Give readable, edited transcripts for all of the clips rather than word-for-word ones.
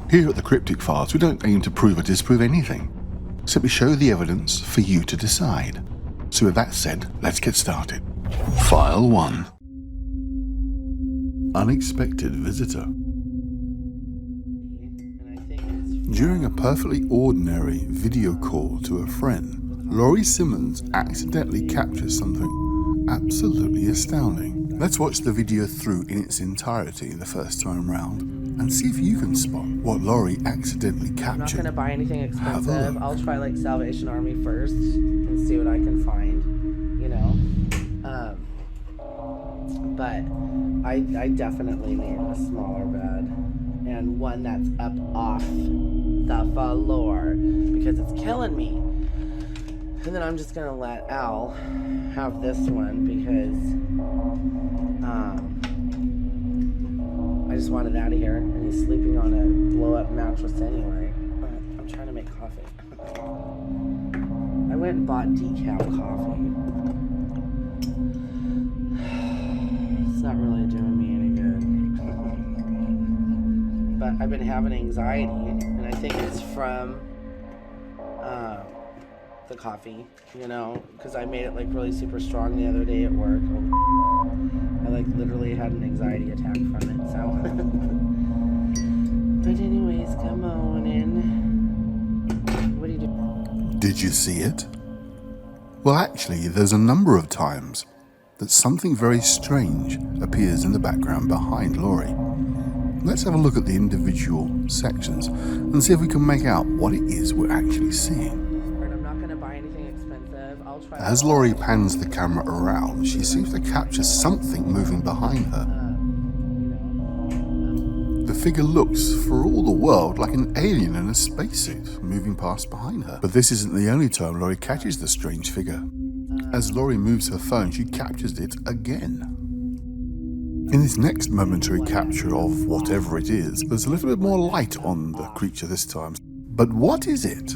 Here at the Cryptic Files, we don't aim to prove or disprove anything. Simply show the evidence for you to decide. So with that said, let's get started. File 1. Unexpected Visitor. During a perfectly ordinary video call to a friend, Laurie Simmons accidentally captures something absolutely astounding. Let's watch the video through in its entirety the first time round and see if you can spot what Laurie accidentally captured. I'm not going to buy anything expensive. I'll try like Salvation Army first and see what I can find, you know. But I definitely need a smaller bed and one that's up off the floor because it's killing me. And then I'm just going to let Al have this one because I just wanted out of here, and he's sleeping on a blow-up mattress anyway. But I'm trying to make coffee. I went and bought decaf coffee. It's not really doing me any good. But I've been having anxiety, and I think it's from the coffee, you know, because I made it like really super strong the other day at work. I like literally had an anxiety attack from it, so. But anyways, come on in. What are you doing? Did you see it? Well, actually, there's a number of times that something very strange appears in the background behind Laurie. Let's have a look at the individual sections and see if we can make out what it is we're actually seeing. As Laurie pans the camera around, she seems to capture something moving behind her. The figure looks, for all the world, like an alien in a spacesuit moving past behind her. But this isn't the only time Laurie catches the strange figure. As Laurie moves her phone, she captures it again. In this next momentary capture of whatever it is, there's a little bit more light on the creature this time. But what is it?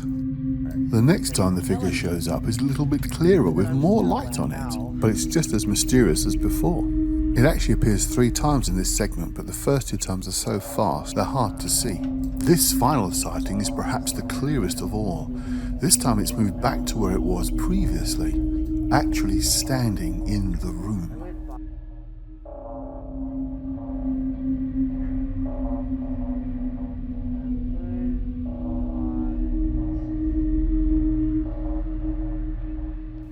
The next time the figure shows up is a little bit clearer with more light on it, but it's just as mysterious as before. It actually appears 3 times in this segment, but the first 2 times are so fast they're hard to see. This final sighting is perhaps the clearest of all. This time it's moved back to where it was previously, actually standing in the room.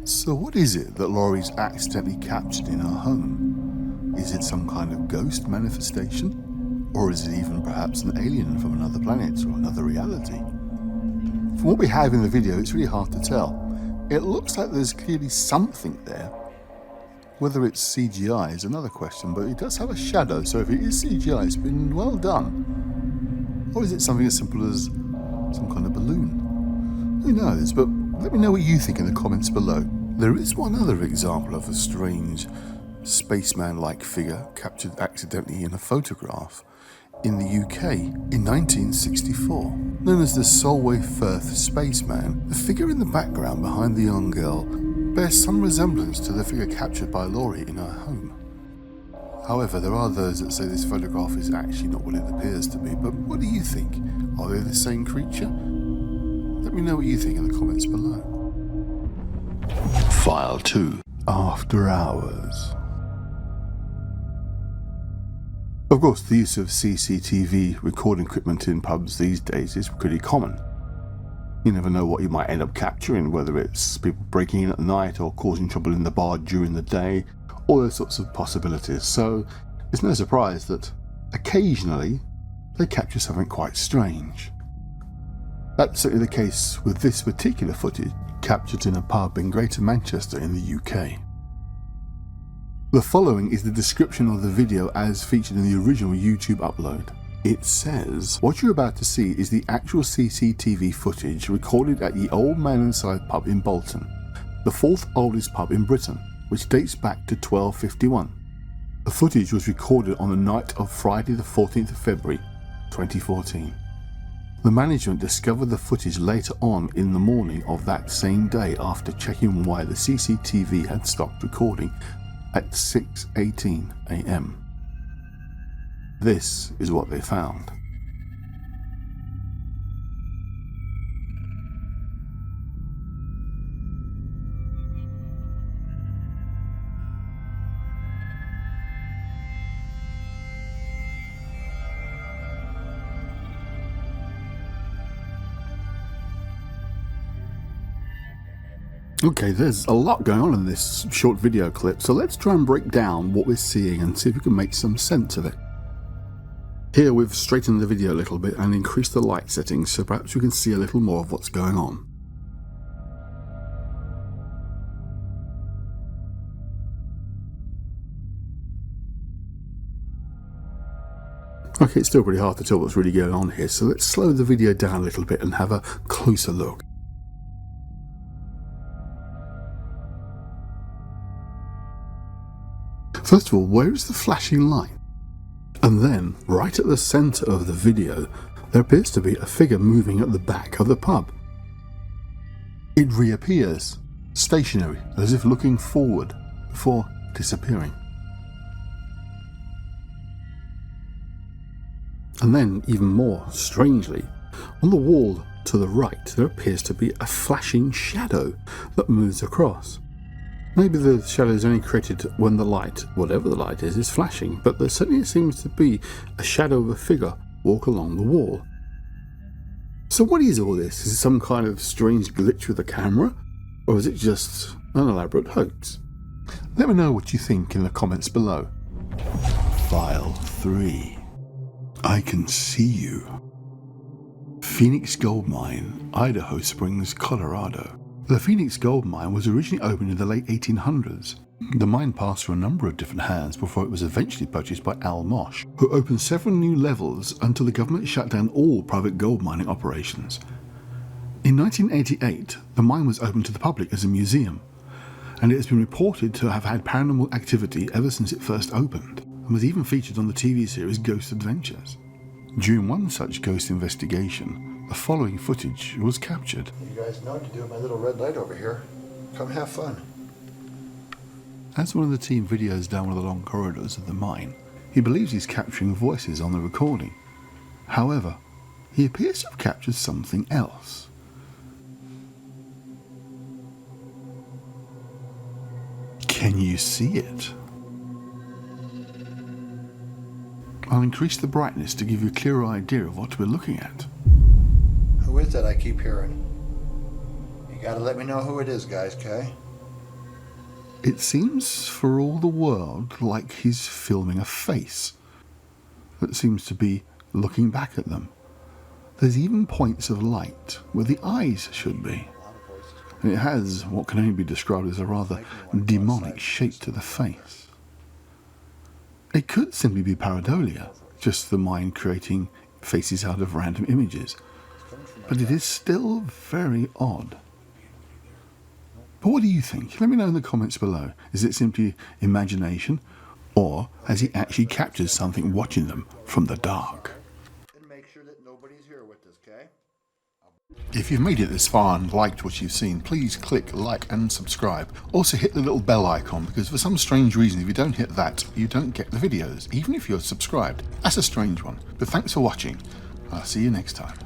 So what is it that Laurie's accidentally captured in her home? Is it some kind of ghost manifestation? Or is it even perhaps an alien from another planet or another reality? From what we have in the video, it's really hard to tell. It looks like there's clearly something there. Whether it's CGI is another question, but it does have a shadow, so if it is CGI, it's been well done. Or is it something as simple as some kind of balloon? Who knows, but let me know what you think in the comments below. There is one other example of a strange spaceman-like figure captured accidentally in a photograph in the UK in 1964. Known as the Solway Firth spaceman, the figure in the background behind the young girl bears some resemblance to the figure captured by Laurie in her home. However, there are those that say this photograph is actually not what it appears to be, but what do you think? Are they the same creature? Let me know what you think in the comments below. File 2. After Hours. Of course, the use of CCTV recording equipment in pubs these days is pretty common. You never know what you might end up capturing, whether it's people breaking in at night or causing trouble in the bar during the day, all those sorts of possibilities. So it's no surprise that occasionally they capture something quite strange. That's certainly the case with this particular footage captured in a pub in Greater Manchester in the UK. The following is the description of the video as featured in the original YouTube upload. It says, what you're about to see is the actual CCTV footage recorded at the Old Man Inside pub in Bolton, the 4th oldest pub in Britain, which dates back to 1251. The footage was recorded on the night of Friday the 14th of February 2014. The management discovered the footage later on in the morning of that same day after checking why the CCTV had stopped recording at 6:18 AM. This is what they found. Okay, there's a lot going on in this short video clip, so let's try and break down what we're seeing and see if we can make some sense of it. Here we've straightened the video a little bit and increased the light settings so perhaps we can see a little more of what's going on. Okay, it's still pretty hard to tell what's really going on here, so let's slow the video down a little bit and have a closer look. First of all, where is the flashing light? And then, right at the centre of the video, there appears to be a figure moving at the back of the pub. It reappears, stationary, as if looking forward, before disappearing. And then, even more strangely, on the wall to the right, there appears to be a flashing shadow that moves across. Maybe the shadow is only created when the light, whatever the light is flashing, but there certainly seems to be a shadow of a figure walk along the wall. So what is all this? Is it some kind of strange glitch with the camera? Or is it just an elaborate hoax? Let me know what you think in the comments below. File 3. I can see you. Phoenix Gold Mine, Idaho Springs, Colorado. The Phoenix Gold Mine was originally opened in the late 1800s. The mine passed through a number of different hands before it was eventually purchased by Al Mosh, who opened several new levels until the government shut down all private gold mining operations. In 1988, the mine was opened to the public as a museum, and it has been reported to have had paranormal activity ever since it first opened, and was even featured on the TV series Ghost Adventures. During one such ghost investigation, the following footage was captured. You guys know what to do with my little red light over here. Come have fun. As one of the team videos down one of the long corridors of the mine, he believes he's capturing voices on the recording. However, he appears to have captured something else. Can you see it? I'll increase the brightness to give you a clearer idea of what we're looking at. Who is that I keep hearing? You gotta let me know who it is, guys, okay? It seems for all the world like he's filming a face that seems to be looking back at them. There's even points of light where the eyes should be. And it has what can only be described as a rather demonic shape to the face. It could simply be pareidolia, just the mind creating faces out of random images. But it is still very odd. But what do you think? Let me know in the comments below. Is it simply imagination, or has he actually captured something watching them from the dark? And make sure that nobody's here with us, okay? If you've made it this far and liked what you've seen, please click like and subscribe. Also hit the little bell icon, because for some strange reason if you don't hit that, you don't get the videos, even if you're subscribed. That's a strange one. But thanks for watching. I'll see you next time.